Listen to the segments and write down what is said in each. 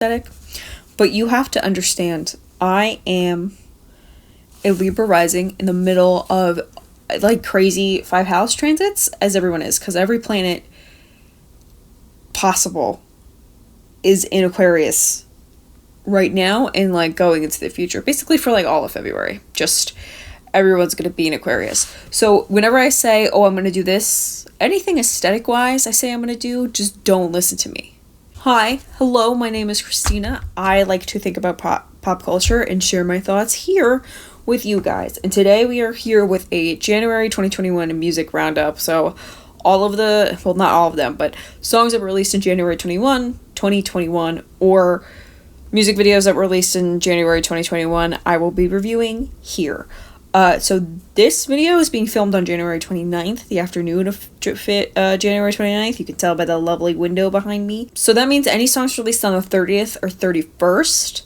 aesthetic. But you have to understand, I am a Libra rising in the middle of like crazy 5 house transits, as everyone is, because every planet possible is in Aquarius right now and like going into the future, basically for like all of February. Just everyone's gonna be in Aquarius. So whenever I say, oh, I'm gonna do this, anything aesthetic wise I say I'm gonna do, just don't listen to me. Hi, hello, my name is Christina. I like to think about pop culture and share my thoughts here with you guys. And today we are here with a January 2021 music roundup. So all of the, well, not all of them, but songs that were released in January 2021, or music videos that were released in January 2021, I will be reviewing here. So this video is being filmed on January 29th, the afternoon of January 29th. You can tell by the lovely window behind me. So that means any songs released on the 30th or 31st,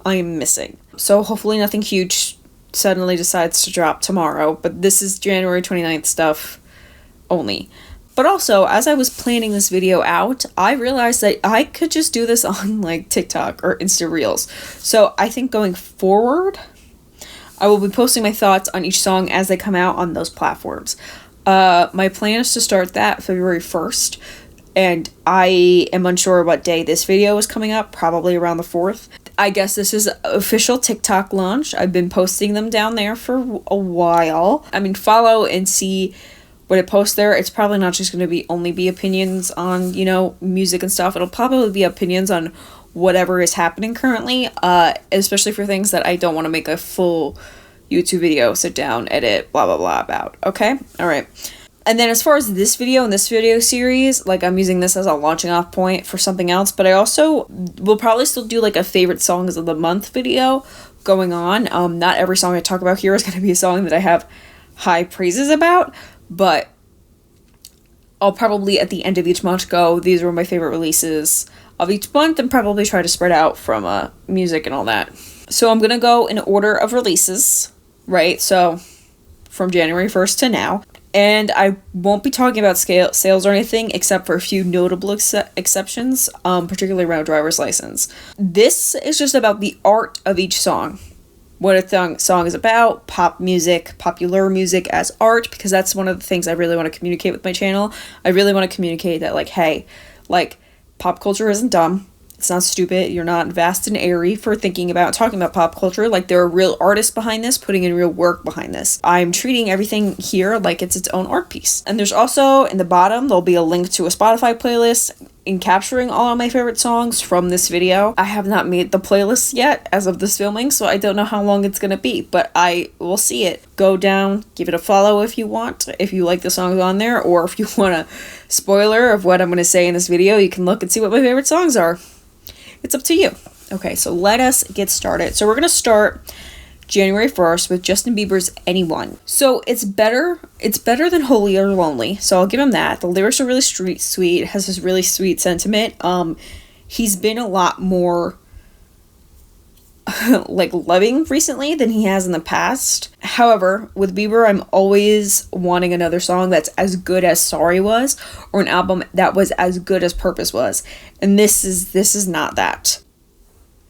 I am missing. So hopefully nothing huge suddenly decides to drop tomorrow, but this is January 29th stuff only. But also, as I was planning this video out, I realized that I could just do this on like TikTok or Insta Reels. So I think going forward, I will be posting my thoughts on each song as they come out on those platforms. My plan is to start that February 1st, and I am unsure what day this video is coming up, probably around the 4th. I guess this is official TikTok launch. I've been posting them down there for a while. I mean, follow and see what I post there. It's probably not just going to only be opinions on, music and stuff. It'll probably be opinions on whatever is happening currently, especially for things that I don't want to make a full YouTube video, sit down, edit, blah, blah, blah about. Okay? All right. And then as far as this video and this video series, like I'm using this as a launching off point for something else, but I also will probably still do like a favorite songs of the month video going on. Not every song I talk about here is going to be a song that I have high praises about, but I'll probably at the end of each month go, these were my favorite releases of each month, and probably try to spread out from music and all that. So I'm going to go in order of releases, right? So from January 1st to now. And I won't be talking about sales or anything except for a few notable exceptions, particularly around driver's license. This is just about the art of each song. What a song is about, pop music, popular music as art, because that's one of the things I really want to communicate with my channel. I really want to communicate that, like, hey, like, pop culture isn't dumb. It's not stupid. You're not vast and airy for thinking about talking about pop culture. Like, there are real artists behind this, putting in real work behind this. I'm treating everything here like it's its own art piece. And there's also, in the bottom, there'll be a link to a Spotify playlist in capturing all of my favorite songs from this video. I have not made the playlist yet as of this filming, so I don't know how long it's gonna be, but I will see it. Go down, give it a follow if you want, if you like the songs on there, or if you want a spoiler of what I'm gonna say in this video, you can look and see what my favorite songs are. It's up to you. Okay, so let us get started. So we're going to start January 1st with Justin Bieber's Anyone. So it's better than Holy or Lonely, so I'll give him that. The lyrics are really sweet, has this really sweet sentiment. He's been a lot more like loving recently than he has in the past. However, with Bieber, I'm always wanting another song that's as good as Sorry was, or an album that was as good as Purpose was. And this is not that.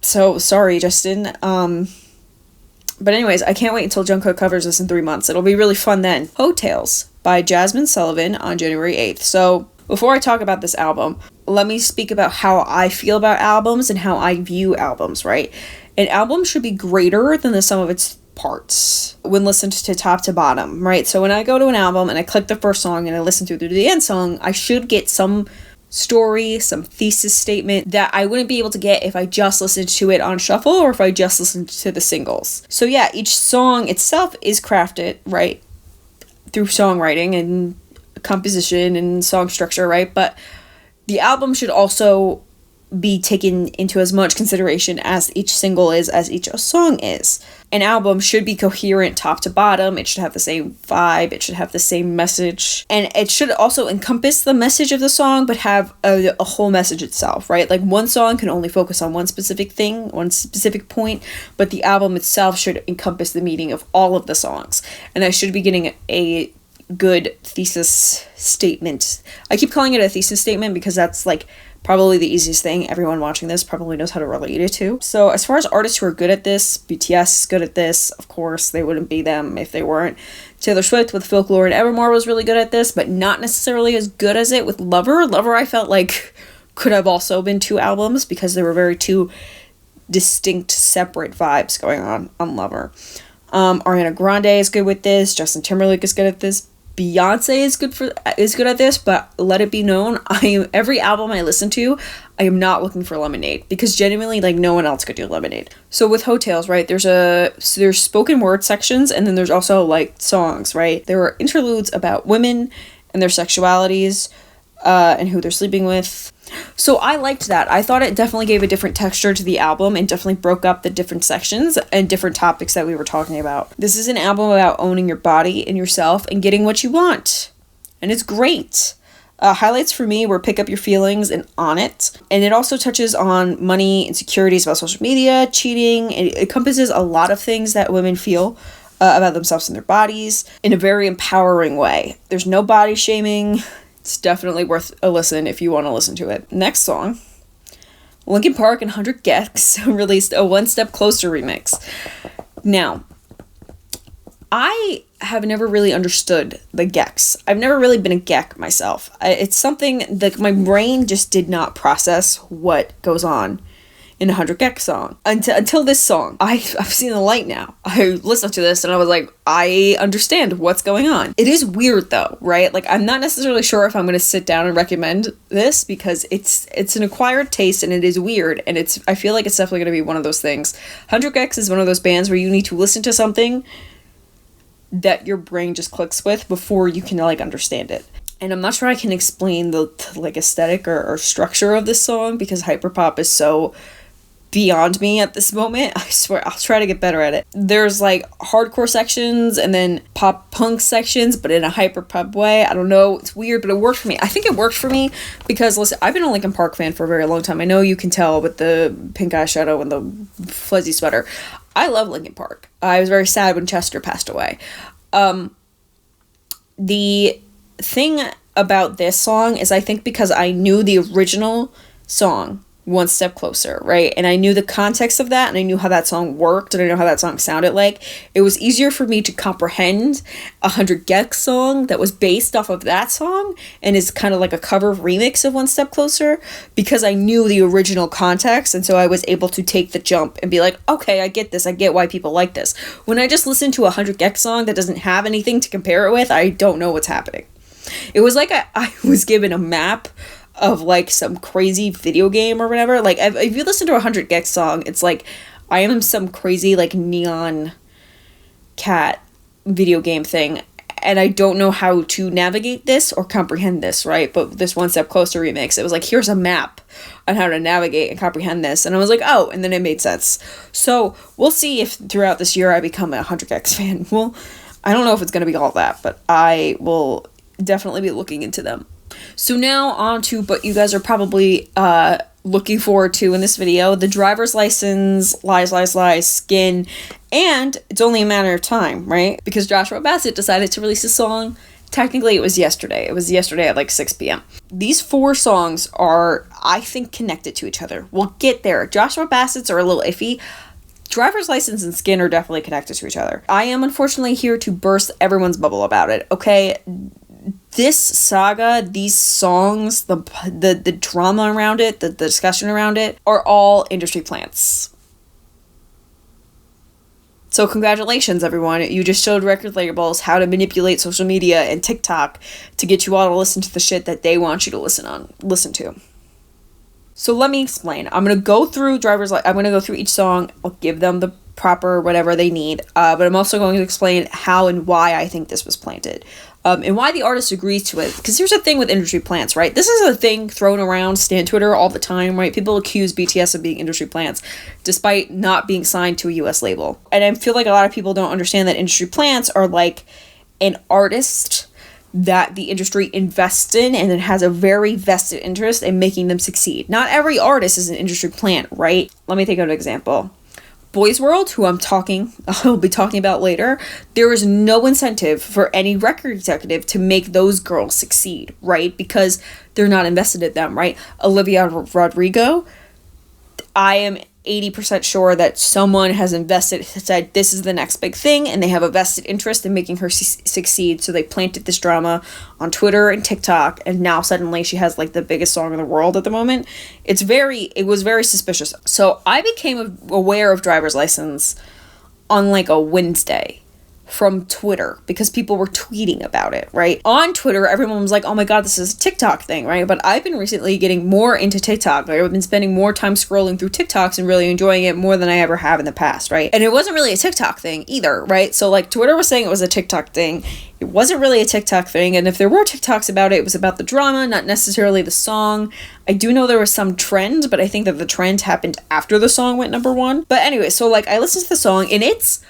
So sorry, Justin. But anyways, I can't wait until Jungkook covers this in 3 months. It'll be really fun then. Hotels by Jasmine Sullivan on January 8th. So before I talk about this album, let me speak about how I feel about albums and how I view albums, right? An album should be greater than the sum of its parts when listened to top to bottom, right? So when I go to an album and I click the first song and I listen through to the end song, I should get some story, some thesis statement that I wouldn't be able to get if I just listened to it on shuffle or if I just listened to the singles. So yeah, each song itself is crafted, right, through songwriting and composition and song structure, right? But the album should also be taken into as much consideration as each single is, as each song is. An album should be coherent top to bottom. It should have the same vibe. It should have the same message. And it should also encompass the message of the song, but have a whole message itself, right? Like one song can only focus on one specific thing, one specific point, but the album itself should encompass the meaning of all of the songs. And I should be getting a good thesis statement. I keep calling it a thesis statement because that's like Probably the easiest thing. Everyone watching this probably knows how to relate it to. So as far as artists who are good at this, BTS is good at this. Of course, they wouldn't be them if they weren't. Taylor Swift with Folklore and Evermore was really good at this, but not necessarily as good as it with Lover. Lover, I felt like, could have also been 2 albums because there were very 2 distinct, separate vibes going on Lover. Ariana Grande is good with this. Justin Timberlake is good at this. Beyonce is good at this, but let it be known, every album I listen to, I am not looking for Lemonade, because genuinely, like, no one else could do Lemonade. So with Hotels, right, there's spoken word sections, and then there's also, like, songs, right? There are interludes about women and their sexualities, and who they're sleeping with. So I liked that. I thought it definitely gave a different texture to the album and definitely broke up the different sections and different topics that we were talking about. This is an album about owning your body and yourself and getting what you want. And it's great. Highlights for me were Pick Up Your Feelings and On It. And it also touches on money, insecurities about social media, cheating. It encompasses a lot of things that women feel about themselves and their bodies in a very empowering way. There's no body shaming. It's definitely worth a listen if you want to listen to it. Next song, Linkin Park and 100 Gex released a One Step Closer remix. Now, I have never really understood the Gex. I've never really been a Gek myself. It's something that my brain just did not process what goes on in a 100 Gex song. Until this song. I've seen the light now. I listened to this and I was like, I understand what's going on. It is weird though, right? Like, I'm not necessarily sure if I'm going to sit down and recommend this, because it's an acquired taste and it is weird, and I feel like it's definitely going to be one of those things. 100 Gex is one of those bands where you need to listen to something that your brain just clicks with before you can, like, understand it. And I'm not sure I can explain the, like, aesthetic or structure of this song, because hyperpop is so beyond me at this moment. I swear I'll try to get better at it. There's, like, hardcore sections and then pop punk sections, but in a hyper pop way. I don't know, it's weird, but it worked for me. I think it worked for me because, listen, I've been a Linkin Park fan for a very long time. I know you can tell with the pink eyeshadow and the fuzzy sweater. I love Linkin Park. I was very sad when Chester passed away. The thing about this song is, I think because I knew the original song, One Step Closer, right? And I knew the context of that, and I knew how that song worked, and I know how that song sounded like. It was easier for me to comprehend a 100 Gex song that was based off of that song and is kind of like a cover remix of One Step Closer, because I knew the original context, and so I was able to take the jump and be like, okay, I get this. I get why people like this. When I just listen to a 100 Gex song that doesn't have anything to compare it with, I don't know what's happening. It was like I was given a map of, like, some crazy video game or whatever. Like, if you listen to a 100 Gex song, it's like I am some crazy, like, neon cat video game thing, and I don't know how to navigate this or comprehend this, right? But this One Step Closer remix, it was like, here's a map on how to navigate and comprehend this, and I was like, oh, and then it made sense. So we'll see if throughout this year I become a 100 Gex fan. Well, I don't know if it's going to be all that, but I will definitely be looking into them. So now on to what you guys are probably looking forward to in this video: the driver's license, Lies, Lies, Lies, Skin, and It's Only a Matter of Time, right? Because Joshua Bassett decided to release a song. Technically, it was yesterday. It was yesterday at like 6 p.m. These 4 songs are, I think, connected to each other. We'll get there. Joshua Bassett's are a little iffy. Driver's License and Skin are definitely connected to each other. I am unfortunately here to burst everyone's bubble about it, okay? This saga, these songs, the drama around it, the discussion around it, are all industry plants. So congratulations, everyone. You just showed record labels how to manipulate social media and TikTok to get you all to listen to the shit that they want you to listen to. So let me explain. I'm going to go through I'm going to go through each song. I'll give them the proper whatever they need. But I'm also going to explain how and why I think this was planted. And why the artist agrees to it. Because here's the thing with industry plants, right? This is a thing thrown around Stan Twitter all the time, right? People accuse BTS of being industry plants, despite not being signed to a US label. And I feel like a lot of people don't understand that industry plants are like an artist that the industry invests in, and it has a very vested interest in making them succeed. Not every artist is an industry plant, right? Let me think of an example. Boys World, who I'll be talking about later, there is no incentive for any record executive to make those girls succeed, right? Because they're not invested in them, right? Olivia Rodrigo, I am 80% sure that someone has said this is the next big thing, and they have a vested interest in making her succeed, so they planted this drama on Twitter and TikTok, and now suddenly she has like the biggest song in the world at the moment. It was very suspicious. So I became aware of Driver's License on like a Wednesday from Twitter, because people were tweeting about it, right? On Twitter, everyone was like, oh my god, this is a TikTok thing, right? But I've been recently getting more into TikTok. Like, I've been spending more time scrolling through TikToks and really enjoying it more than I ever have in the past, right? And it wasn't really a TikTok thing either, right? So like, Twitter was saying it was a TikTok thing. It wasn't really a TikTok thing, and if there were TikToks about it, it was about the drama, not necessarily the song. I do know there was some trend, but I think that the trend happened after the song went number one. But anyway, so like, I listened to the song, and it's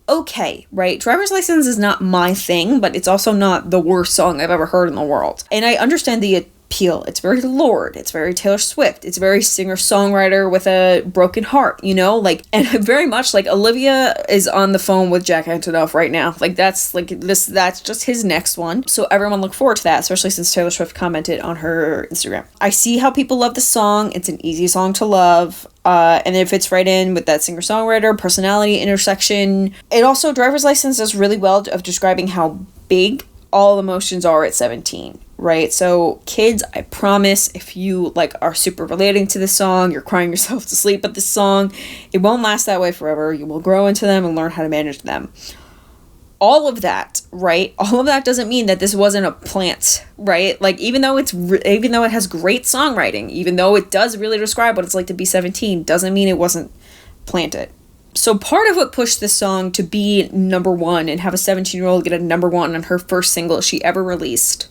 okay, right? Driver's License is not my thing, but it's also not the worst song I've ever heard in the world. And I understand the appeal. It's very Lorde. It's very Taylor Swift. It's very singer-songwriter with a broken heart, you know? Like, and very much like Olivia is on the phone with Jack Antonoff right now. Like, that's just his next one. So everyone look forward to that, especially since Taylor Swift commented on her Instagram. I see how people love the song. It's an easy song to love. And it fits right in with that singer-songwriter personality intersection. It also, Driver's License does really well of describing how big all emotions are at 17, right? So kids, I promise, if you like are super relating to this song, you're crying yourself to sleep at this song, it won't last that way forever. You will grow into them and learn how to manage them. All of that, right? All of that doesn't mean that this wasn't a plant, right? Like, even though it has great songwriting, even though it does really describe what it's like to be 17, doesn't mean it wasn't planted. So part of what pushed this song to be number one and have a 17-year-old get a number one on her first single she ever released,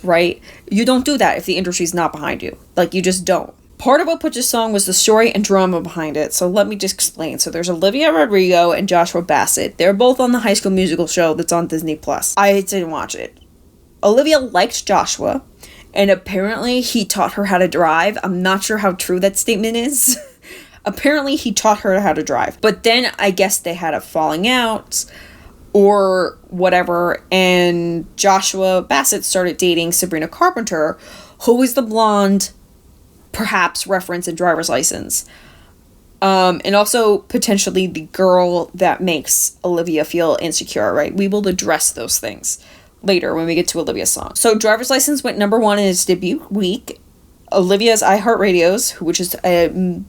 right? You don't do that if the industry's not behind you. Like, you just don't. Part of what put this song was the story and drama behind it. So let me just explain. So there's Olivia Rodrigo and Joshua Bassett. They're both on the High School Musical show that's on Disney+. I didn't watch it. Olivia liked Joshua, and apparently he taught her how to drive. I'm not sure how true that statement is. Apparently he taught her how to drive. But then I guess they had a falling out or whatever, and Joshua Bassett started dating Sabrina Carpenter, who was the blonde, perhaps reference in Driver's License. And also potentially the girl that makes Olivia feel insecure, right? We will address those things later when we get to Olivia's song. So Driver's License went number one in its debut week. Olivia's iHeartRadios, which is a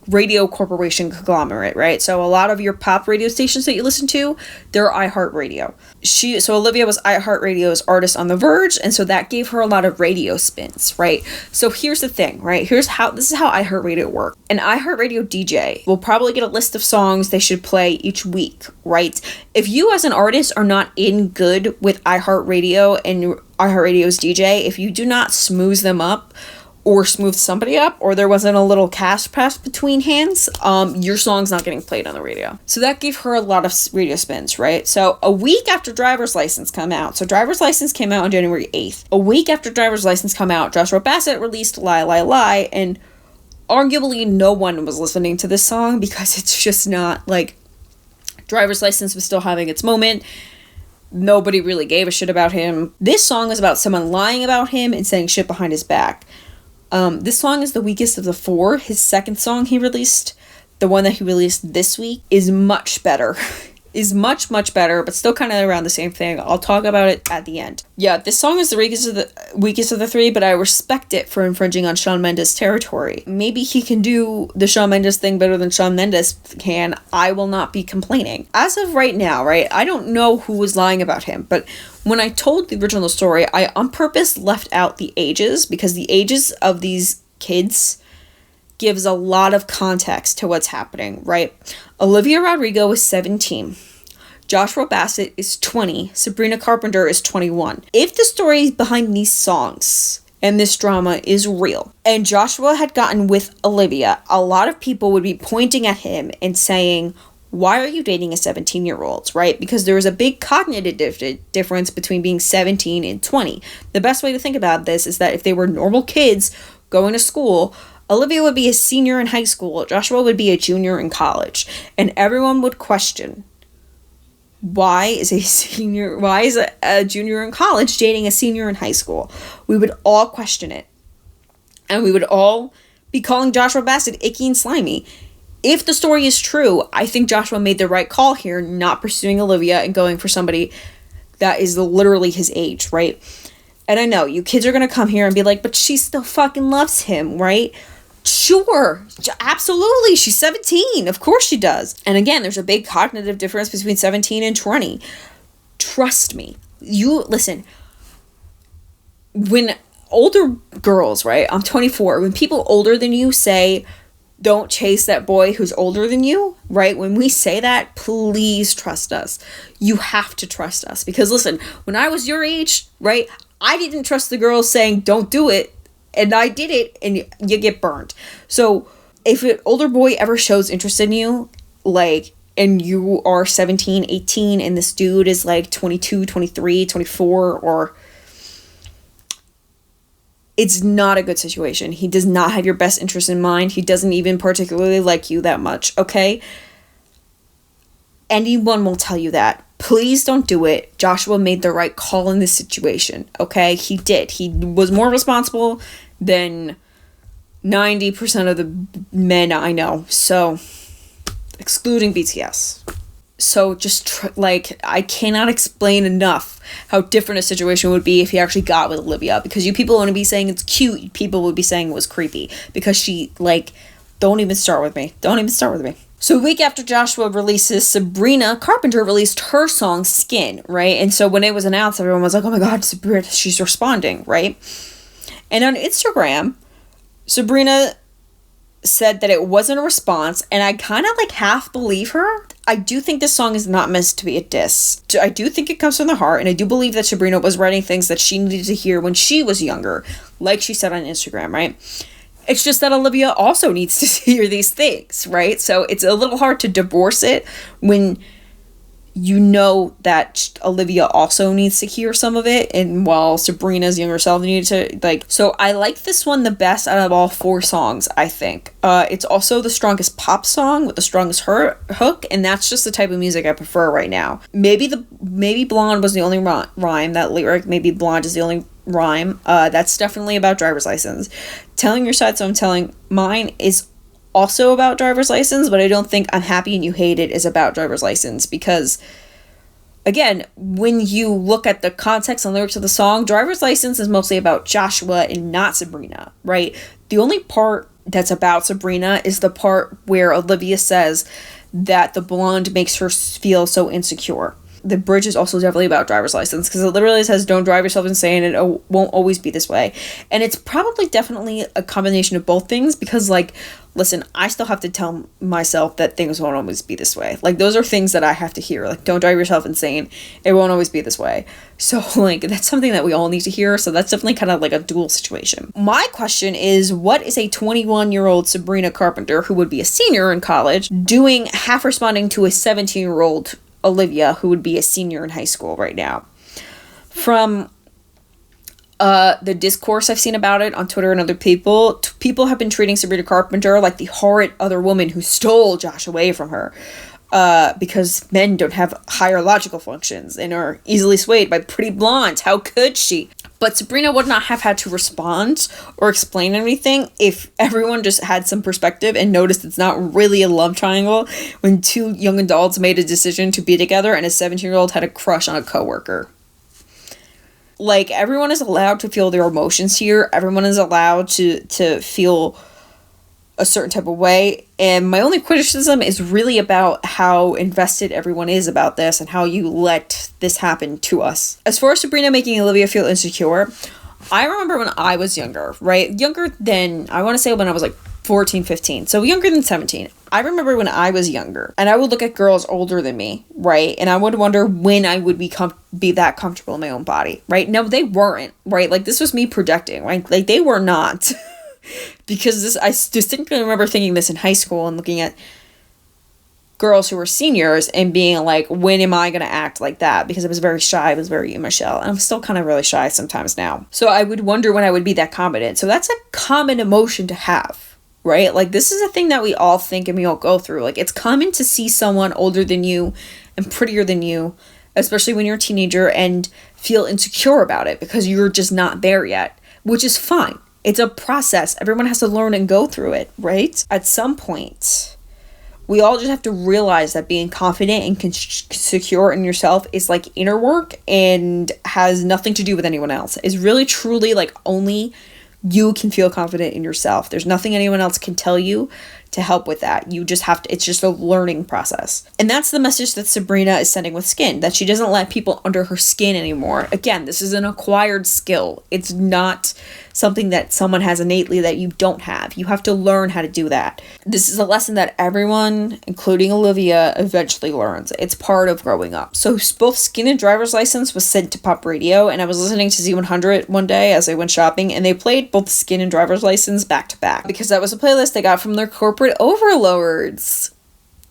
radio corporation conglomerate, right? So a lot of your pop radio stations that you listen to, they're iHeartRadio. So Olivia was iHeartRadio's artist on The Verge, and so that gave her a lot of radio spins, right? So here's the thing, right? This is how iHeartRadio works. An iHeartRadio DJ will probably get a list of songs they should play each week, right? If you as an artist are not in good with iHeartRadio and iHeartRadio's DJ, if you do not smooth them up, or smooth somebody up, or there wasn't a little cash pass between hands, your song's not getting played on the radio. So that gave her a lot of radio spins, right? So a week after Driver's License came out, so Driver's License came out on January 8th. A week after Driver's License came out, Joshua Bassett released Lie, Lie, Lie, and arguably no one was listening to this song because it's just not, like, Driver's License was still having its moment. Nobody really gave a shit about him. This song is about someone lying about him and saying shit behind his back. This song is the weakest of the four. His second song he released, the one that he released this week, is much better. Is much, much better, but still kind of around the same thing. I'll talk about it at the end. Yeah, this song is the weakest of the three, but I respect it for infringing on Shawn Mendes' territory. Maybe he can do the Shawn Mendes thing better than Shawn Mendes can. I will not be complaining. As of right now, right, I don't know who was lying about him, but when I told the original story, I on purpose left out the ages, because the ages of these kids gives a lot of context to what's happening, right? Olivia Rodrigo is 17. Joshua Bassett is 20. Sabrina Carpenter is 21. If the story behind these songs and this drama is real, and Joshua had gotten with Olivia, a lot of people would be pointing at him and saying, why are you dating a 17-year-old, right? Because there is a big cognitive difference between being 17 and 20. The best way to think about this is that if they were normal kids going to school, Olivia would be a senior in high school, Joshua would be a junior in college, and everyone would question, why is a junior in college dating a senior in high school? We would all question it. And we would all be calling Joshua Bassett icky and slimy. If the story is true, I think Joshua made the right call here, not pursuing Olivia and going for somebody that is literally his age, right? And I know, you kids are going to come here and be like, but she still fucking loves him, right? Sure, absolutely, she's 17, of course she does. And again, there's a big cognitive difference between 17 and 20. Trust me. Listen, when older girls, right, I'm 24, when people older than you say, don't chase that boy who's older than you, right? When we say that, please trust us. You have to trust us. Because listen, when I was your age, right, I didn't trust the girls saying, don't do it. And I did it, and you get burned. So if an older boy ever shows interest in you, like, and you are 17, 18, and this dude is like 22, 23, 24, or... it's not a good situation. He does not have your best interest in mind. He doesn't even particularly like you that much, okay? Anyone will tell you that. Please don't do it. Joshua made the right call in this situation, okay? He did. He was more responsible than 90% of the men I know. So, excluding BTS. So just I cannot explain enough how different a situation would be if he actually got with Olivia, because you people want to be saying it's cute, people would be saying it was creepy, because she, don't even start with me. So a week after Joshua releases, Sabrina Carpenter released her song Skin, right? And so when it was announced, everyone was like, oh my god, Sabrina, she's responding, right? And on Instagram, Sabrina said that it wasn't a response, and I kind of half believe her. I do think this song is not meant to be a diss. I do think it comes from the heart, and I do believe that Sabrina was writing things that she needed to hear when she was younger, like she said on Instagram, right? It's just that Olivia also needs to hear these things, right? So it's a little hard to divorce it when you know that Olivia also needs to hear some of it, and while Sabrina's younger self needed to, so I like this one the best out of all 4 songs, I think. It's also the strongest pop song with the strongest hook, and that's just the type of music I prefer right now. Maybe Blonde was the only rhyme, that lyric, maybe Blonde is the only rhyme. That's definitely about driver's license. Telling your side, so I'm telling mine is also about driver's license, but I don't think I'm happy and you hate it is about driver's license, because again, when you look at the context and lyrics of the song, driver's license is mostly about Joshua and not Sabrina, right? The only part that's about Sabrina is the part where Olivia says that the blonde makes her feel so insecure. The bridge is also definitely about driver's license, because it literally says, don't drive yourself insane, and it won't always be this way. And it's probably definitely a combination of both things, because listen, I still have to tell myself that things won't always be this way. Those are things that I have to hear. Don't drive yourself insane. It won't always be this way. So, that's something that we all need to hear. So that's definitely kind of a dual situation. My question is, what is a 21-year-old Sabrina Carpenter, who would be a senior in college, doing half responding to a 17-year-old Olivia, who would be a senior in high school right now? From the discourse I've seen about it on Twitter and other people have been treating Sabrina Carpenter like the horrid other woman who stole Josh away from her, because men don't have higher logical functions and are easily swayed by pretty blondes. How could she? But Sabrina would not have had to respond or explain anything if everyone just had some perspective and noticed it's not really a love triangle when 2 young adults made a decision to be together and a 17-year-old had a crush on a coworker. Everyone is allowed to feel their emotions here. Everyone is allowed to feel a certain type of way. And my only criticism is really about how invested everyone is about this and how you let this happen to us. As far as Sabrina making Olivia feel insecure, I remember when I was younger, right? Younger than, I want to say when I was 14, 15. So younger than 17. I remember when I was younger and I would look at girls older than me, right? And I would wonder when I would be that comfortable in my own body, right? No, they weren't, right? This was me projecting, right? They were not. Because I distinctly remember thinking this in high school and looking at girls who were seniors and being when am I going to act like that? Because I was very shy. I was very in my shell. And I'm still kind of really shy sometimes now. So I would wonder when I would be that confident. So that's a common emotion to have, right? Like, this is a thing that we all think and we all go through. Like, it's common to see someone older than you and prettier than you, especially when you're a teenager, and feel insecure about it because you're just not there yet, which is fine. It's a process. Everyone has to learn and go through it, right? At some point, we all just have to realize that being confident and secure in yourself is like inner work and has nothing to do with anyone else. It's really, truly like only you can feel confident in yourself. There's nothing anyone else can tell you to help with that. You just have to, it's just a learning process. And that's the message that Sabrina is sending with Skin, that she doesn't let people under her skin anymore. Again, this is an acquired skill. It's not something that someone has innately that you don't have. You have to learn how to do that. This is a lesson that everyone, including Olivia, eventually learns. It's part of growing up. So both Skin and Driver's License was sent to pop radio, and I was listening to Z100 one day as I went shopping, and they played both Skin and Driver's License back to back because that was a playlist they got from their corporate overlords.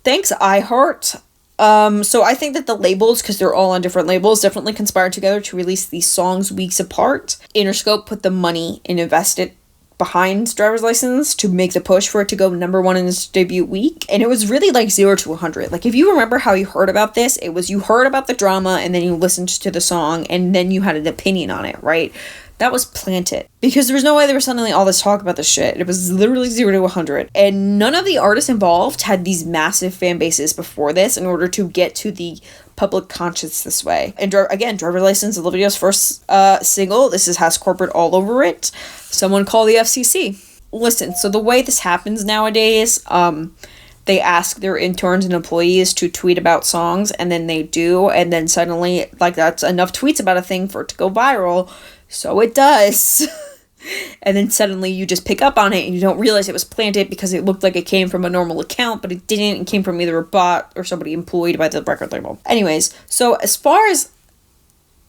Thanks, iHeart. So I think that the labels, because they're all on different labels, definitely conspired together to release these songs weeks apart. Interscope put the money and invested behind Driver's License to make the push for it to go number one in its debut week. And it was really like 0 to 100. Like, if you remember how you heard about this, it was you heard about the drama and then you listened to the song and then you had an opinion on it, right? That was planted. Because there was no way there was suddenly all this talk about this shit. It was literally 0 to 100. And none of the artists involved had these massive fan bases before this in order to get to the public conscience this way. And again, Driver's License, Olivia's first single. This has corporate all over it. Someone call the FCC. Listen, so the way this happens nowadays, they ask their interns and employees to tweet about songs, and then they do, and then suddenly, like, that's enough tweets about a thing for it to go viral. So it does. And then suddenly you just pick up on it and you don't realize it was planted because it looked like it came from a normal account, but it didn't. It came from either a bot or somebody employed by the record label. Anyways, so as far as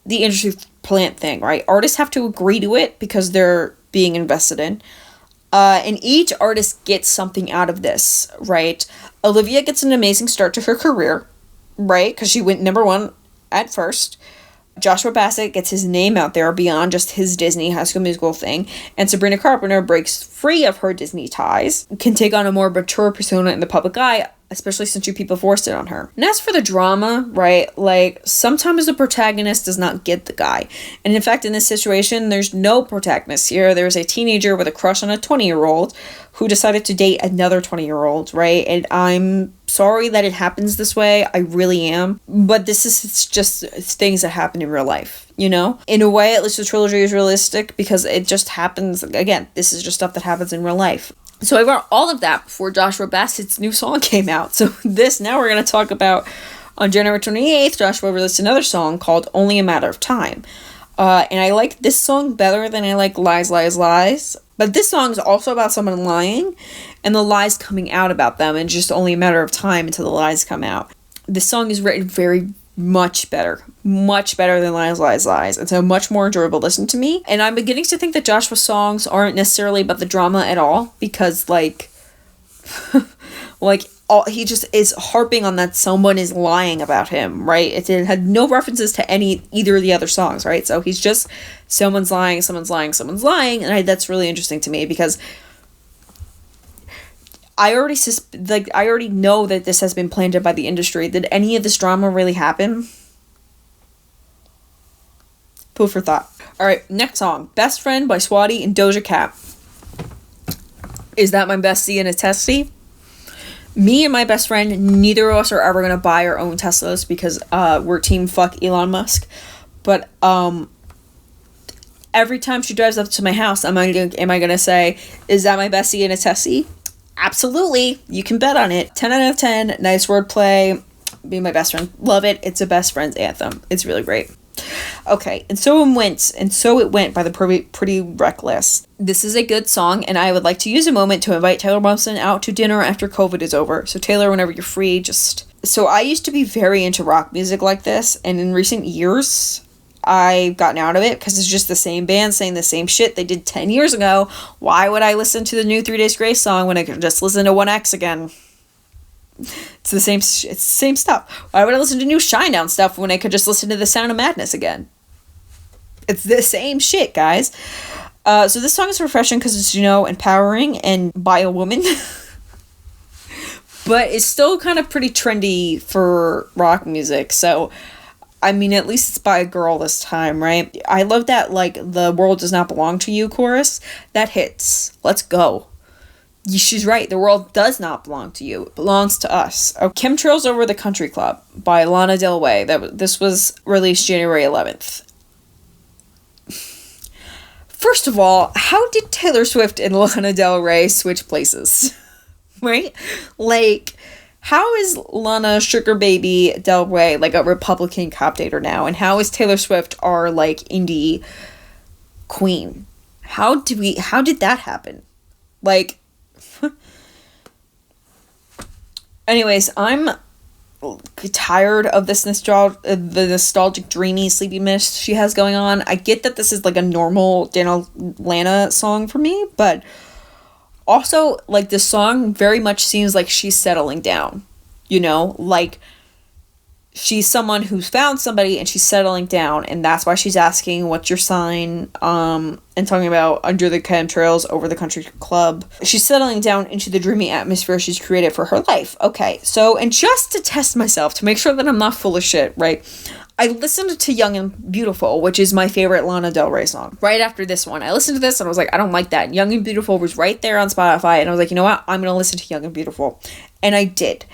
the industry plant thing, right? Artists have to agree to it because they're being invested in. And each artist gets something out of this, right? Olivia gets an amazing start to her career, right? Because she went number one at first. Joshua Bassett gets his name out there beyond just his Disney High School Musical thing, and Sabrina Carpenter breaks free of her Disney ties, can take on a more mature persona in the public eye, especially since you people forced it on her. And as for the drama, right, like, sometimes the protagonist does not get the guy. And in fact, in this situation, there's no protagonist here. There's a teenager with a crush on a 20-year-old who decided to date another 20-year-old, right? And I'm sorry that it happens this way. I really am. But this is just things that happen in real life, you know? In a way, at least the trilogy is realistic because it just happens. Again, this is just stuff that happens in real life. So I wrote all of that before Joshua Bassett's new song came out. So now we're going to talk about, on January 28th, Joshua released another song called Only a Matter of Time. And I like this song better than I like Lies, Lies, Lies. But this song is also about someone lying and the lies coming out about them, and just only a matter of time until the lies come out. This song is written very much better than Lies, Lies, Lies. It's a much more enjoyable listen to me. And I'm beginning to think that Joshua's songs aren't necessarily about the drama at all, because like he just is harping on that someone is lying about him, right? It had no references to either of the other songs, right? So he's just someone's lying, and that's really interesting to me because I already know that this has been planted by the industry. Did any of this drama really happen? Food for thought. All right, next song, Best Friend by Swati and Doja Cat. Is that my bestie and a testie? Me and my best friend, neither of us are ever going to buy our own Teslas because we're team fuck Elon Musk. But every time she drives up to my house, am I going to say, is that my bestie and a testie? Absolutely. You can bet on it. 10 out of 10. Nice wordplay. Be my best friend. Love it. It's a best friend's anthem. It's really great. Okay, and so it went by the Pretty Reckless. This is a good song, and I would like to use a moment to invite Taylor Momsen out to dinner after COVID is over. So Taylor, whenever you're free, So I used to be very into rock music like this, and in recent years, I've gotten out of it because it's just the same band saying the same shit they did 10 years ago. Why would I listen to the new 3 Days Grace song when I could just listen to 1X again? It's the same stuff. Why would I listen to new Shinedown stuff when I could just listen to The Sound of Madness again? It's the same shit, guys. So this song is refreshing because it's, empowering and by a woman. But it's still kind of pretty trendy for rock music. So, I mean, at least it's by a girl this time, right? I love that, like, the world does not belong to you chorus. That hits. Let's go. She's right. The world does not belong to you. It belongs to us. Chemtrails Over the Country Club by Lana Del Rey. This was released January 11th. First of all, how did Taylor Swift and Lana Del Rey switch places? Right? Like, how is Lana Sugar Baby Del Rey, like, a Republican cop dater now? And how is Taylor Swift our, like, indie queen? How did that happen? Like, anyways, I'm tired of this the nostalgic, dreamy, sleepy mist she has going on. I get that this is, like, a normal Lana song for me, but also, like, the song very much seems like she's settling down, like, she's someone who's found somebody and she's settling down, and that's why she's asking, what's your sign, and talking about under the chemtrails over the country club. She's settling down into the dreamy atmosphere she's created for her life. Okay, so, and just to test myself, to make sure that I'm not full of shit, right, I listened to Young and Beautiful, which is my favorite Lana Del Rey song. Right after this one, I listened to this and I was like, I don't like that. Young and Beautiful was right there on Spotify, and I was like, you know what? I'm going to listen to Young and Beautiful. And I did.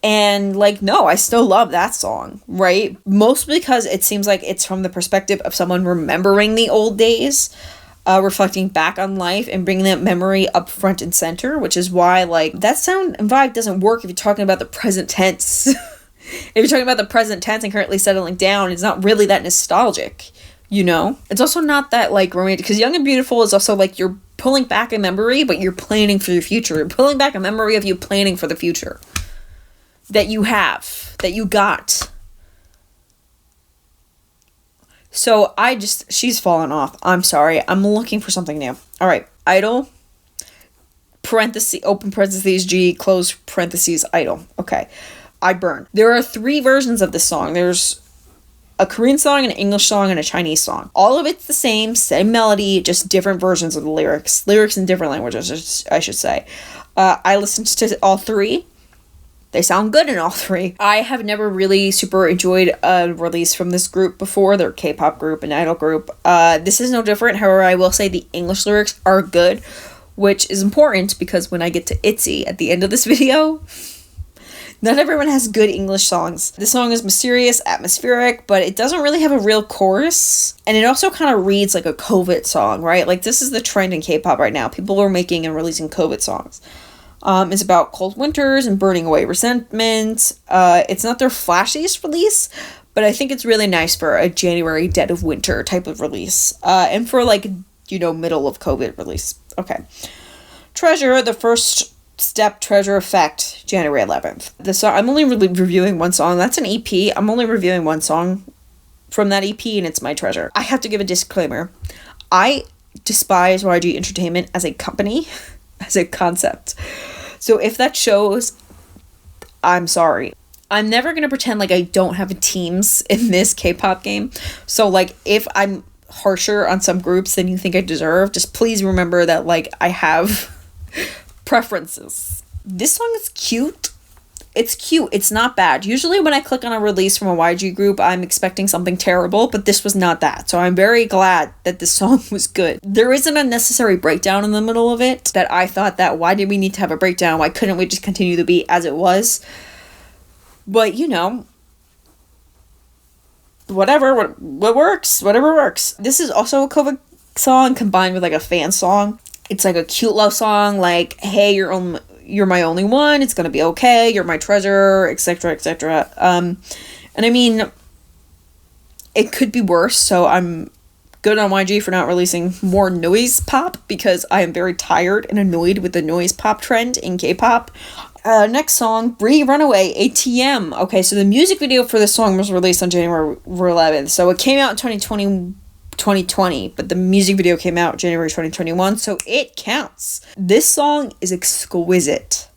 And, like, no, I still love that song, right? Mostly because it seems like it's from the perspective of someone remembering the old days, reflecting back on life and bringing that memory up front and center, which is why, like, that sound and vibe doesn't work if you're talking about the present tense. If you're talking about the present tense and currently settling down, it's not really that nostalgic, It's also not that, like, romantic, because Young and Beautiful is also, like, you're pulling back a memory, but you're planning for your future. You're pulling back a memory of you planning for the future that you have, that you got. So she's fallen off. I'm sorry. I'm looking for something new. All right. Idol, parenthesis, open parentheses, G, close parentheses, Idol. Okay. I Burn. There are 3 versions of this song. There's a Korean song, an English song, and a Chinese song. All of it's the same melody, just different versions of the lyrics. Lyrics in different languages, I should say. I listened to all 3. They sound good in all 3. I have never really super enjoyed a release from this group before. They're a K-pop group, an idol group. This is no different. However, I will say the English lyrics are good, which is important because when I get to ITZY at the end of this video, not everyone has good English songs. This song is mysterious, atmospheric, but it doesn't really have a real chorus. And it also kind of reads like a COVID song, right? Like, this is the trend in K-pop right now. People are making and releasing COVID songs. It's about cold winters and burning away resentment. It's not their flashiest release, but I think it's really nice for a January dead of winter type of release. And for, like, middle of COVID release. Okay. Treasure, the first step, Treasure Effect, January 11th. The song, I'm only really reviewing one song. That's an EP. I'm only reviewing one song from that EP, and it's My Treasure. I have to give a disclaimer. I despise YG Entertainment as a company, as a concept. So if that shows, I'm sorry. I'm never going to pretend like I don't have teams in this K-pop game. So, like, if I'm harsher on some groups than you think I deserve, just please remember that, like, I have preferences. This song is cute. It's cute. It's not bad. Usually when I click on a release from a YG group, I'm expecting something terrible, but this was not that. So I'm very glad that this song was good. There is an unnecessary breakdown in the middle of it that I thought that, why did we need to have a breakdown? Why couldn't we just continue the beat as it was? But, whatever, what works, whatever works. This is also a COVID song combined with, like, a fan song. It's like a cute love song, like, hey, you're my only one, it's gonna be okay, you're my treasure, etc., etc. And I mean, it could be worse, so I'm good on YG for not releasing more noise pop, because I am very tired and annoyed with the noise pop trend in K-pop. Next song, Bree Runaway, ATM. Okay, so the music video for this song was released on January 11th, so it came out in 2020, but the music video came out January 2021, so it counts. This song is exquisite.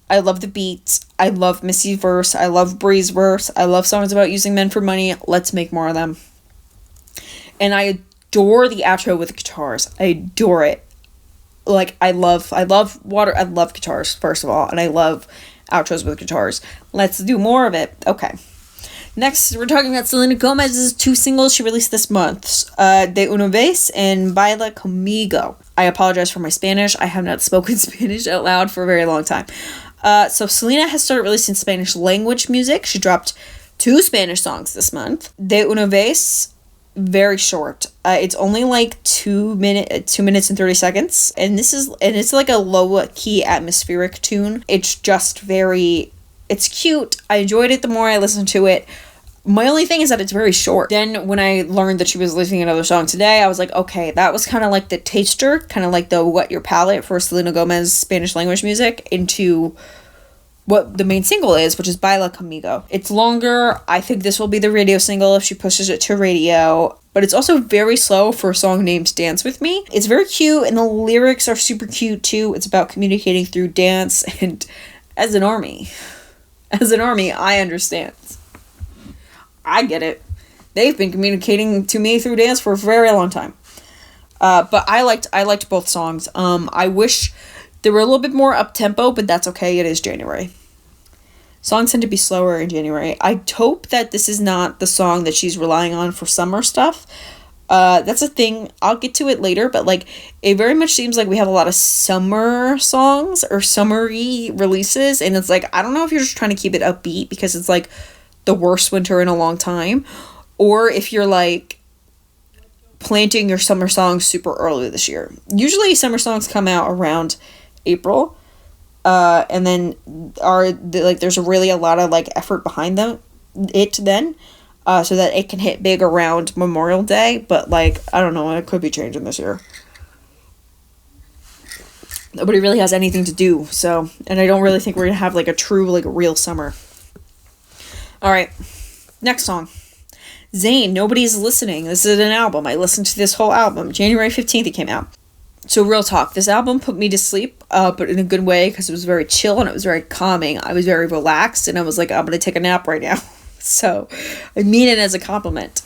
I love the beat. I love Missy's verse. I love Bree's verse. I love songs about using men for money. Let's make more of them. And I adore the outro with the guitars. I adore it. Like, I love guitars, first of all, and I love outros with guitars. Let's do more of it. Okay. Next, we're talking about Selena Gomez's 2 singles she released this month, De Una Vez and Baila Conmigo. I apologize for my Spanish. I have not spoken Spanish out loud for a very long time. So Selena has started releasing Spanish language music. She dropped 2 Spanish songs this month. De Una Vez, very short. It's only like 2 minutes and 30 seconds. And it's like a low key atmospheric tune. It's just it's cute. I enjoyed it the more I listened to it. My only thing is that it's very short. Then when I learned that she was releasing another song today, I was like, okay, that was kind of like the taster, kind of like the whet your palate for Selena Gomez Spanish language music into what the main single is, which is Baila Conmigo. It's longer. I think this will be the radio single if she pushes it to radio. But it's also very slow for a song named Dance With Me. It's very cute, and the lyrics are super cute too. It's about communicating through dance, and as an army, I understand. I get it. They've been communicating to me through dance for a very long time. But I liked both songs. I wish they were a little bit more up-tempo, but that's okay. It is January. Songs tend to be slower in January. I hope that this is not the song that she's relying on for summer stuff. That's a thing. I'll get to it later, but like, it very much seems like we have a lot of summer songs or summery releases, and it's like, I don't know if you're just trying to keep it upbeat because it's like the worst winter in a long time, or if you're like planting your summer songs super early this year. Usually summer songs come out around April, and then there's really a lot of like effort behind them then, so that it can hit big around Memorial Day. But like, I don't know, it could be changing this year. Nobody really has anything to do, so, and I don't really think we're gonna have like a true like real summer. All right, next song. Zayn, Nobody's Listening. This is an album. I listened to this whole album. January 15th it came out. So real talk, this album put me to sleep, but in a good way, because it was very chill and it was very calming. I was very relaxed, and I was like, I'm going to take a nap right now. So I mean it as a compliment.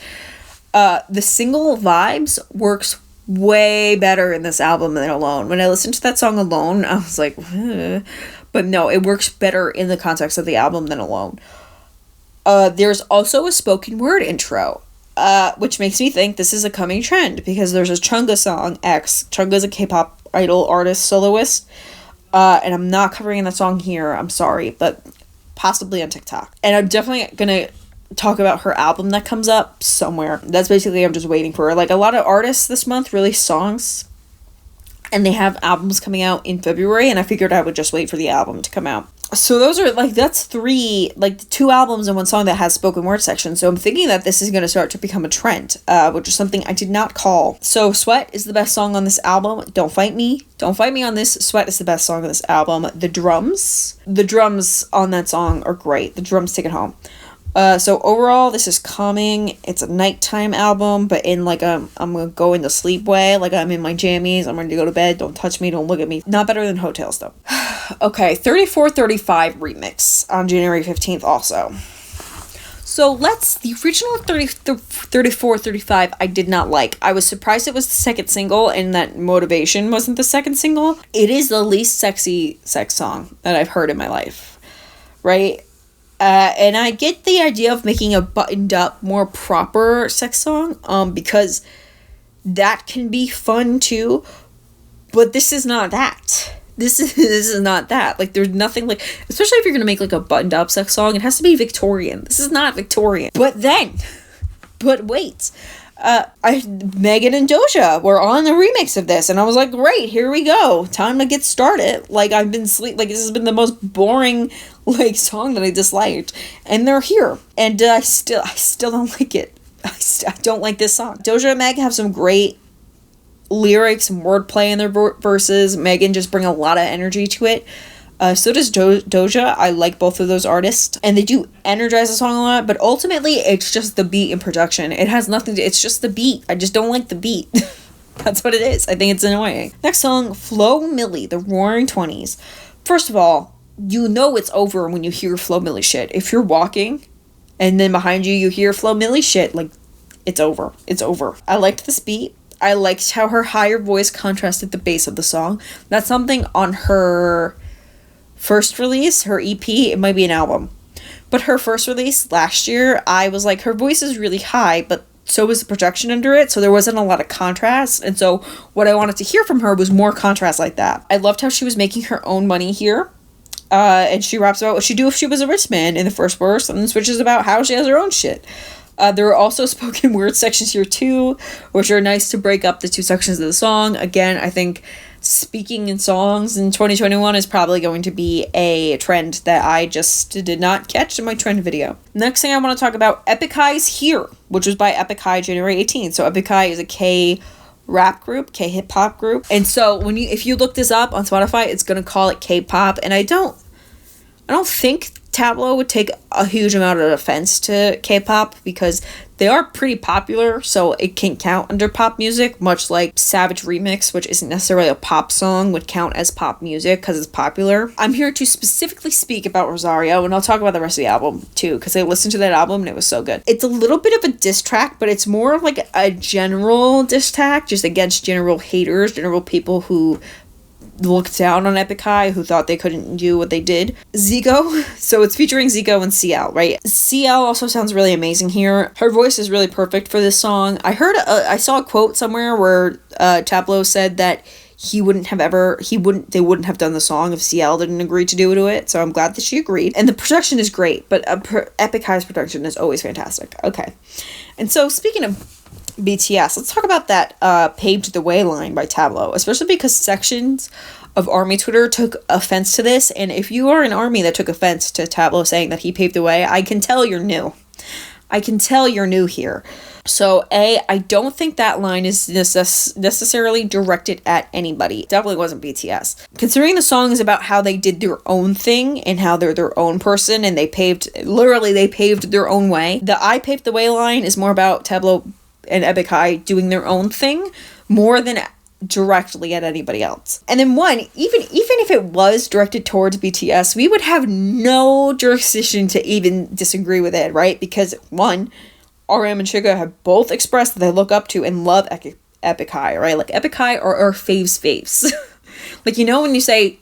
The single Vibes works way better in this album than Alone. When I listened to that song Alone, I was like, but no, it works better in the context of the album than Alone. There's also a spoken word intro, which makes me think this is a coming trend, because there's a Chungha song, X. Chungha's a K-pop idol artist, soloist, and I'm not covering that song here, I'm sorry, but possibly on TikTok. And I'm definitely gonna talk about her album that comes up somewhere. That's basically, I'm just waiting for her. Like, a lot of artists this month release songs, and they have albums coming out in February, and I figured I would just wait for the album to come out. So those are, like, that's 2 albums and 1 song that has spoken word section. So I'm thinking that this is going to start to become a trend, which is something I did not call. So Sweat is the best song on this album. Don't fight me. Don't fight me on this. Sweat is the best song on this album. The drums on that song are great. The drums take it home. So overall, this is calming. It's a nighttime album, but in like I'm gonna go into sleep way. Like, I'm in my jammies. I'm ready to go to bed. Don't touch me. Don't look at me. Not better than Hotels though. Okay, 3435 remix on January 15th also. So the original 3435 I did not like. I was surprised it was the second single and that Motivation wasn't the second single. It is the least sexy sex song that I've heard in my life, right? And I get the idea of making a buttoned up, more proper sex song, because that can be fun too, but this is not that. This is not that. Like, there's nothing like, especially if you're gonna make like a buttoned up sex song, it has to be Victorian. This is not Victorian. But wait, Megan and Doja were on the remix of this, and I was like, great, here we go, time to get started. Like, I've been like, this has been the most boring like song that I disliked, and they're here, and I still don't like it. I don't like this song. Doja and Meg have some great lyrics and wordplay in their verses. Megan just bring a lot of energy to it. So does Doja. I like both of those artists, and they do energize the song a lot, but ultimately it's just the beat and production. It has nothing to, it's just the beat. I just don't like the beat. That's what it is. I think it's annoying. Next song, Flo Milli, The Roaring 20s. First of all, you know it's over when you hear Flo Milli shit. If you're walking and then behind you hear Flo Milli shit, like, it's over. It's over. I liked this beat. I liked how her higher voice contrasted the bass of the song. That's something on her first release, her EP, it might be an album. But her first release last year, I was like, her voice is really high, but so was the production under it, so there wasn't a lot of contrast. And so what I wanted to hear from her was more contrast like that. I loved how she was making her own money here. And she raps about what she'd do if she was a rich man in the first verse, and then switches about how she has her own shit. There are also spoken word sections here too, which are nice to break up the two sections of the song. Again, I think speaking in songs in 2021 is probably going to be a trend that I just did not catch in my trend video. Next thing I want to talk about, Epic High's Here, which was by Epic High January 18th. So Epic High is a K-rap group, K-hip-hop group. And so if you look this up on Spotify, it's going to call it K-pop. And I don't think Tableau would take a huge amount of offense to K-pop because they are pretty popular, so it can count under pop music, much like Savage Remix, which isn't necessarily a pop song, would count as pop music because it's popular. I'm here to specifically speak about Rosario, and I'll talk about the rest of the album too, because I listened to that album and it was so good. It's a little bit of a diss track, but it's more of like a general diss track, just against general haters, general people who looked down on Epic High, who thought they couldn't do what they did. Zico, so it's featuring Zico and CL, right? CL also sounds really amazing here. Her voice is really perfect for this song. I saw a quote somewhere where Tableau said that they wouldn't have done the song if CL didn't agree to do it, so I'm glad that she agreed. And the production is great, but Epic High's production is always fantastic. Okay. And so speaking of BTS, let's talk about that Paved the Way line by Tableau, especially because sections of ARMY Twitter took offense to this, and if you are an ARMY that took offense to Tableau saying that he paved the way, I can tell you're new. I can tell you're new here. So I don't think that line is necessarily directed at anybody. It definitely wasn't BTS. Considering the song is about how they did their own thing and how they're their own person and they paved their own way. The I paved the way line is more about Tableau and Epic High doing their own thing more than directly at anybody else. And then even if it was directed towards BTS, we would have no jurisdiction to even disagree with it, right? Because RM and Suga have both expressed that they look up to and love Epic High, right? Like Epic High are our faves. Like, you know, when you say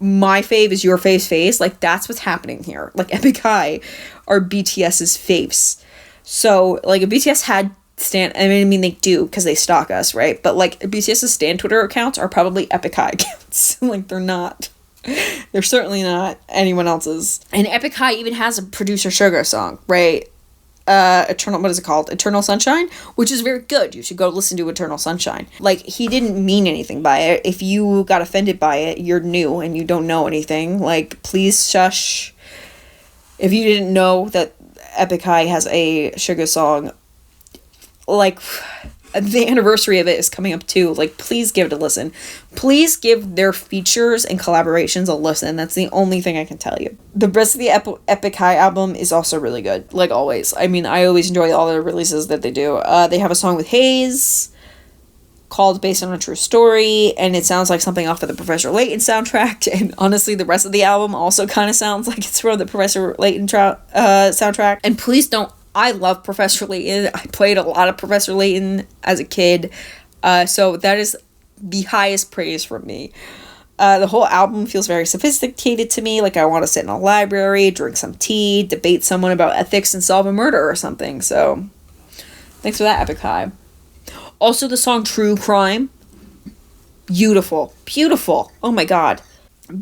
my fave is your fave's face, like that's what's happening here. Like Epic High are BTS's faves. So like if BTS had they do because they stalk us, right? But like BTS's stan Twitter accounts are probably Epic High accounts. Like they're certainly not anyone else's. And Epic High even has a producer Sugar song, right? Eternal Sunshine, which is very good. You should go listen to Eternal Sunshine. Like, he didn't mean anything by it. If you got offended by it, you're new and you don't know anything. Like, please shush. If you didn't know that Epic High has a Sugar song, like, the anniversary of it is coming up too. Like, please give it a listen. Please give their features and collaborations a listen. That's the only thing I can tell you. The rest of the Epic High album is also really good, like always. I mean, I always enjoy all the releases that they do. They have a song with Hayes called Based on a True Story, and it sounds like something off of the Professor Layton soundtrack. And honestly, the rest of the album also kind of sounds like it's from the Professor Layton soundtrack. And please don't. I love Professor Layton. I played a lot of Professor Layton as a kid. So that is the highest praise from me. The whole album feels very sophisticated to me. Like I want to sit in a library, drink some tea, debate someone about ethics and solve a murder or something. So thanks for that, Epic High. Also the song True Crime. Beautiful. Beautiful. Oh my God.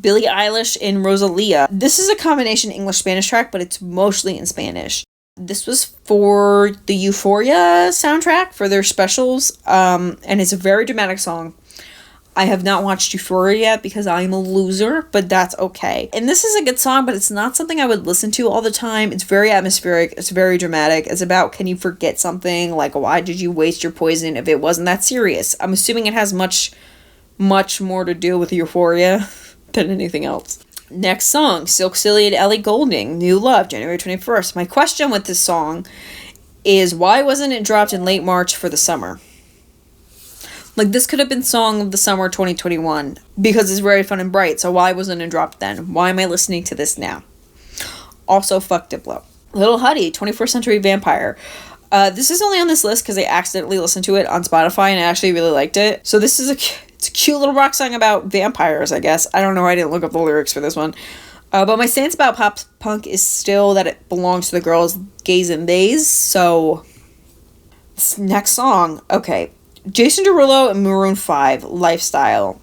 Billie Eilish and Rosalia. This is a combination English-Spanish track, but it's mostly in Spanish. This was for the Euphoria soundtrack for their specials, and it's a very dramatic song. I have not watched Euphoria yet because I'm a loser, but that's okay. And this is a good song, but it's not something I would listen to all the time. It's very atmospheric. It's very dramatic. It's about, can you forget something? Like, why did you waste your poison if it wasn't that serious? I'm assuming it has much, much more to do with Euphoria than anything else. Next song, Silk Silly and Ellie Goulding, New Love, January 21st. My question with this song is, why wasn't it dropped in late March for the summer? Like, this could have been Song of the Summer 2021, because it's very fun and bright, so why wasn't it dropped then? Why am I listening to this now? Also, fuck Diplo. Little Huddy, 21st Century Vampire. This is only on this list because I accidentally listened to it on Spotify and I actually really liked it. So this is it's a cute little rock song about vampires, I guess. I don't know. I didn't look up the lyrics for this one. But my stance about pop punk is still that it belongs to the girls, gays, and theys. So this next song, okay. Jason Derulo and Maroon 5, Lifestyle.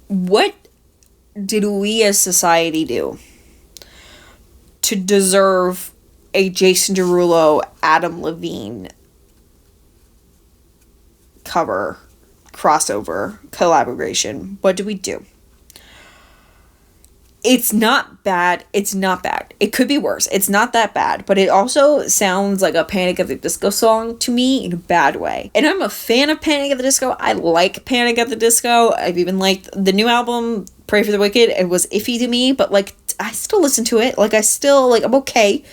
What did we as society do to deserve a Jason Derulo, Adam Levine cover, crossover, collaboration? What did we do? It's not bad. It's not bad. It could be worse. It's not that bad, but it also sounds like a Panic at the Disco song to me in a bad way. And I'm a fan of Panic at the Disco. I like Panic at the Disco. I've even liked the new album, Pray for the Wicked. It was iffy to me, but like I still listen to it. Like I still I'm okay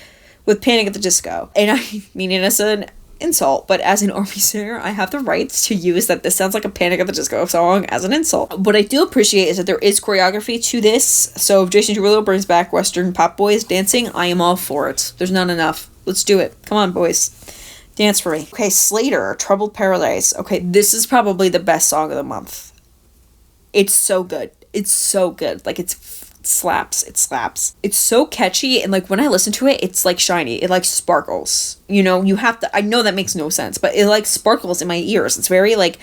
with Panic at the Disco. And I mean it as an insult, but as an army singer, I have the rights to use that this sounds like a Panic at the Disco song as an insult. What I do appreciate is that there is choreography to this. So if Jason Derulo brings back Western pop boys dancing, I am all for it. There's not enough. Let's do it. Come on, boys. Dance for me. Okay, Slater, Troubled Paradise. Okay, this is probably the best song of the month. It's so good. It's so good. Like it slaps. It's so catchy, and like when I listen to it, it's like shiny. It like sparkles. You know, you have to, I know that makes no sense, but it like sparkles in my ears. It's very like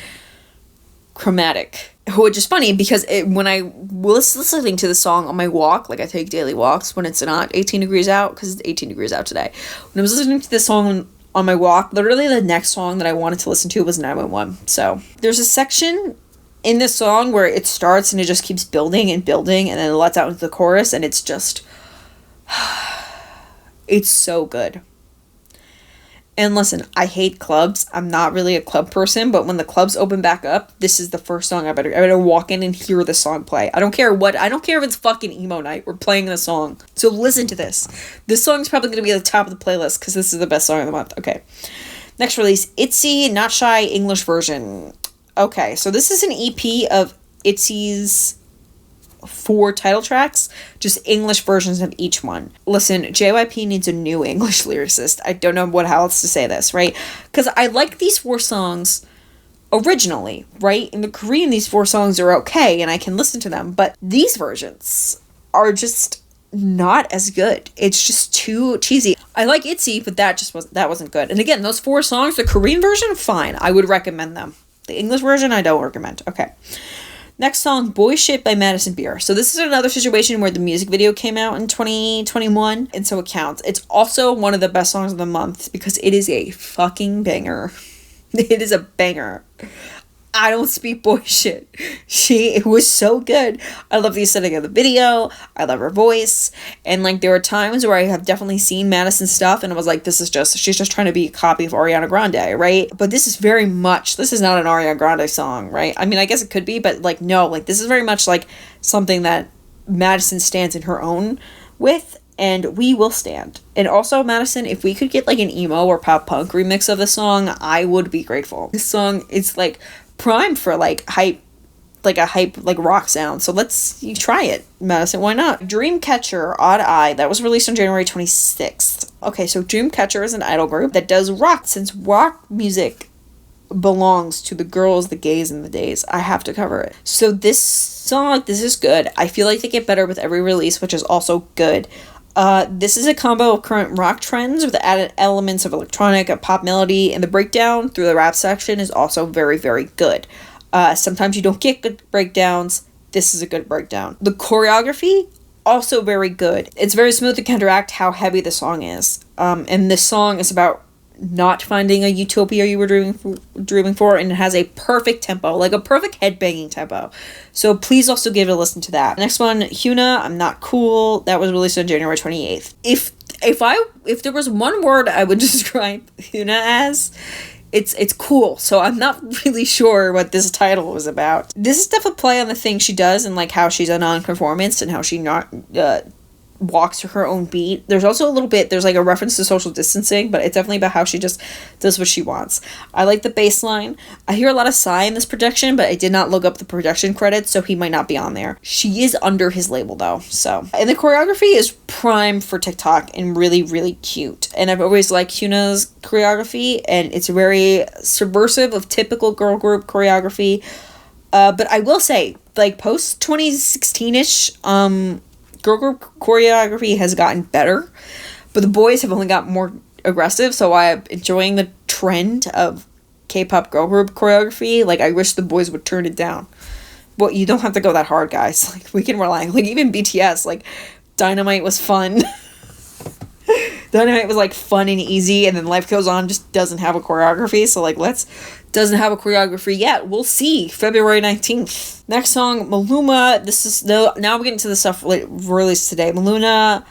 chromatic, which is funny because when I was listening to the song on my walk, like I take daily walks when it's not 18 degrees out, because it's 18 degrees out today. When I was listening to this song on my walk, literally the next song that I wanted to listen to was 911. So there's a section in this song where it starts and it just keeps building and building and then it lets out into the chorus, and it's just it's so good. And listen, I hate clubs. I'm not really a club person, but when the clubs open back up, this is the first song I better walk in and hear the song play. I don't care if it's fucking emo night. We're playing the song. So listen to this. This song's probably going to be at the top of the playlist because this is the best song of the month. Okay. Next release, Itzy, Not Shy, English version. Okay, so this is an EP of Itzy's 4 title tracks, just English versions of each one. Listen, JYP needs a new English lyricist. I don't know how else to say this, right? Because I like these 4 songs originally, right? In the Korean, these 4 songs are okay, and I can listen to them, but these versions are just not as good. It's just too cheesy. I like Itzy, but that wasn't good. And again, those 4 songs, the Korean version, fine. I would recommend them. The English version, I don't recommend. Okay. Next song, Boy Shit by Madison Beer. So this is another situation where the music video came out in 2021, and so it counts. It's also one of the best songs of the month because it is a fucking banger. It is a banger. I don't speak boy shit. It was so good. I love the aesthetic of the video. I love her voice. And like there were times where I have definitely seen Madison's stuff and I was like, she's just trying to be a copy of Ariana Grande, right? But this is not an Ariana Grande song, right? I mean, I guess it could be, but like no, like this is very much like something that Madison stands in her own with, and we will stand. And also, Madison, if we could get like an emo or pop punk remix of the song, I would be grateful. This song is like prime for like hype rock sound. So you try it, Madison. Why not? Dreamcatcher, Odd Eye, that was released on January 26th. Okay, so Dreamcatcher is an idol group that does rock. Since rock music belongs to the girls, the gays, and the days, I have to cover it. So this song, this is good. I feel like they get better with every release, which is also good. This is a combo of current rock trends with added elements of electronic, a pop melody, and the breakdown through the rap section is also very, very good. Sometimes you don't get good breakdowns. This is a good breakdown. The choreography, also very good. It's very smooth to counteract how heavy the song is. And this song is about not finding a utopia you were dreaming for, and it has a perfect tempo, like a perfect headbanging tempo. So please also give it a listen to that. Next one, Hyuna, I'm Not Cool. That was released on January 28th. If there was one word I would describe Hyuna as, it's cool. So I'm not really sure what this title was about. This is definitely a play on the things she does and like how she's a non-conformist and how she not walks to her own beat. There's also a little bit, there's like a reference to social distancing, but it's definitely about how she just does what she wants. I like the bass line. I hear a lot of Psy in this production, but I did not look up the production credits, so he might not be on there. She is under his label though, so. And the choreography is prime for TikTok and really, really cute. And I've always liked Hyuna's choreography, and it's very subversive of typical girl group choreography. But I will say, like, post 2016-ish, girl group choreography has gotten better, but the boys have only got more aggressive, so I'm enjoying the trend of K-pop girl group choreography. Like, I wish the boys would turn it down. Well, you don't have to go that hard, guys. Like, we can rely, like, even BTS, like, Dynamite was fun. Dynamite was, like, fun and easy, and then Life Goes On just doesn't have a choreography, so, like, doesn't have a choreography yet. We'll see. February 19th. Next song, Maluma. Now we're getting to the stuff released today. Maluma,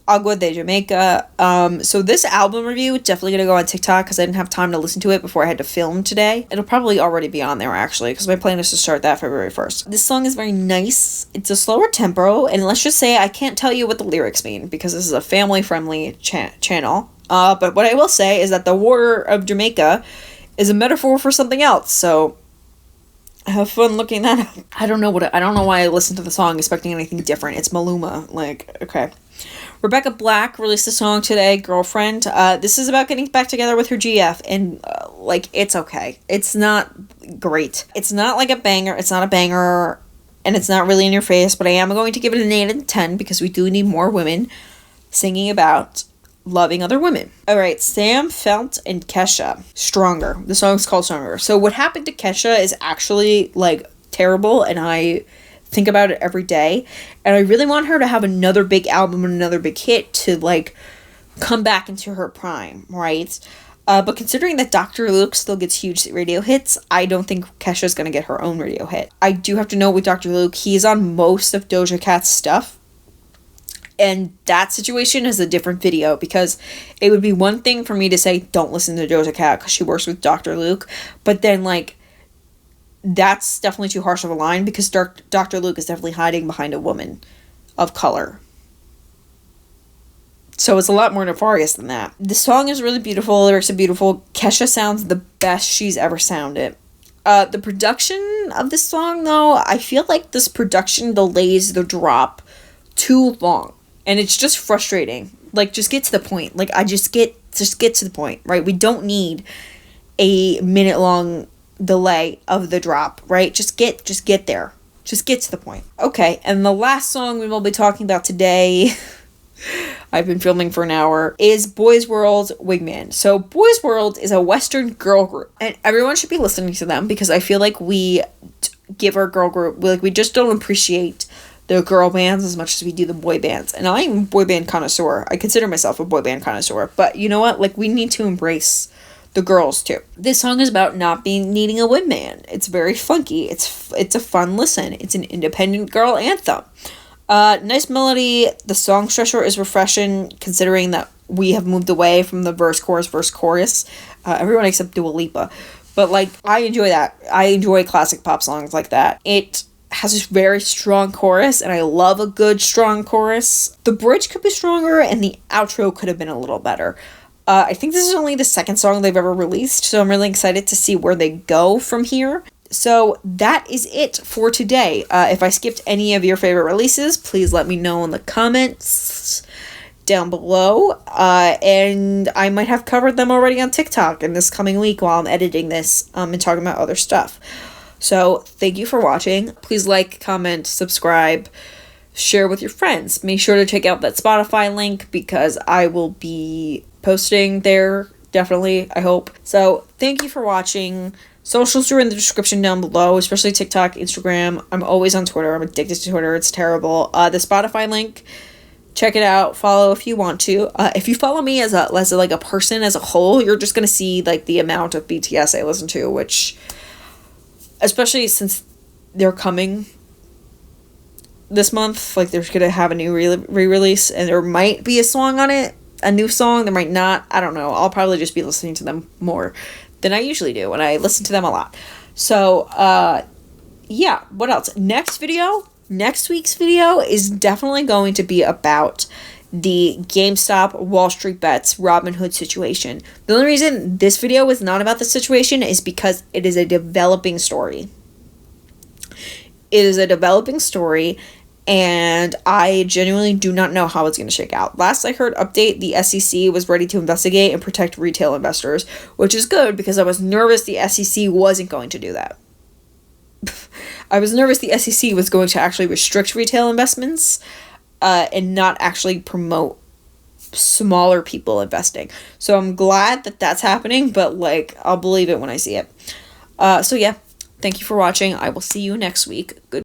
Agua de Jamaica. So this album review is definitely going to go on TikTok because I didn't have time to listen to it before I had to film today. It'll probably already be on there, actually, because my plan is to start that February 1st. This song is very nice. It's a slower tempo, and let's just say I can't tell you what the lyrics mean because this is a family-friendly channel. But what I will say is that the water of Jamaica is a metaphor for something else, so have fun looking that up. I don't know why I listened to the song expecting anything different. It's Maluma, like, okay. Rebecca Black released a song today, Girlfriend. This is about getting back together with her GF, and, like, it's okay. It's not great. It's not, like, a banger. It's not a banger, and it's not really in your face, but I am going to give it an 8 out of 10 because we do need more women singing about loving other women. Alright, Sam Felt and Kesha. Stronger. The song's called Stronger. So what happened to Kesha is actually, like, terrible, and I think about it every day, and I really want her to have another big album and another big hit to, like, come back into her prime, right? But considering that Dr. Luke still gets huge radio hits, I don't think Kesha's gonna get her own radio hit. I do have to note with Dr. Luke, he's on most of Doja Cat's stuff, and that situation is a different video because it would be one thing for me to say, don't listen to Doja Cat because she works with Dr. Luke. But then, like, that's definitely too harsh of a line because Dr. Luke is definitely hiding behind a woman of color. So it's a lot more nefarious than that. The song is really beautiful. Lyrics are beautiful. Kesha sounds the best she's ever sounded. The production of this song, though, I feel like this production delays the drop too long. And it's just frustrating. Like, just get to the point. Like, just get to the point, right? We don't need a minute-long delay of the drop, right? Just get there. Just get to the point. Okay, and the last song we will be talking about today, I've been filming for an hour, is Boys World Wingman. So, Boys World is a Western girl group, and everyone should be listening to them because I feel like we give our girl group, we just don't appreciate the girl bands as much as we do the boy bands. And I'm a boy band connoisseur. I consider myself a boy band connoisseur. But you know what? Like, we need to embrace the girls too. This song is about not needing a wingman. It's very funky. It's a fun listen. It's an independent girl anthem. Nice melody. The song structure is refreshing considering that we have moved away from the verse, chorus. Everyone except Dua Lipa. But, like, I enjoy that. I enjoy classic pop songs like that. It has this very strong chorus, and I love a good strong chorus. The bridge could be stronger, and the outro could have been a little better. I think this is only the second song they've ever released, so I'm really excited to see where they go from here. So that is it for today. If I skipped any of your favorite releases, please let me know in the comments down below. And I might have covered them already on TikTok in this coming week while I'm editing this and talking about other stuff. So, thank you for watching. Please like, comment, subscribe, share with your friends. Make sure to check out that Spotify link because I will be posting there, definitely, I hope. So, thank you for watching. Socials are in the description down below, especially TikTok, Instagram. I'm always on Twitter. I'm addicted to Twitter. It's terrible. The Spotify link, check it out. Follow if you want to. If you follow me as a person as a whole, you're just going to see, like, the amount of BTS I listen to, which, especially since they're coming this month, like, they're gonna have a new re-release, and there might be a song on it, a new song, there might not, I don't know, I'll probably just be listening to them more than I usually do, and I listen to them a lot. So, yeah, what else? Next video, Next week's video is definitely going to be about the GameStop Wall Street Bets Robinhood situation. The only reason this video is not about the situation is because it is a developing story. It is a developing story, and I genuinely do not know how it's going to shake out. Last I heard update, the SEC was ready to investigate and protect retail investors, which is good because I was nervous the SEC wasn't going to do that. I was nervous the SEC was going to actually restrict retail investments and not actually promote smaller people investing. So I'm glad that that's happening, but like, I'll believe it when I see it. So yeah, thank you for watching. I will see you next week. Good.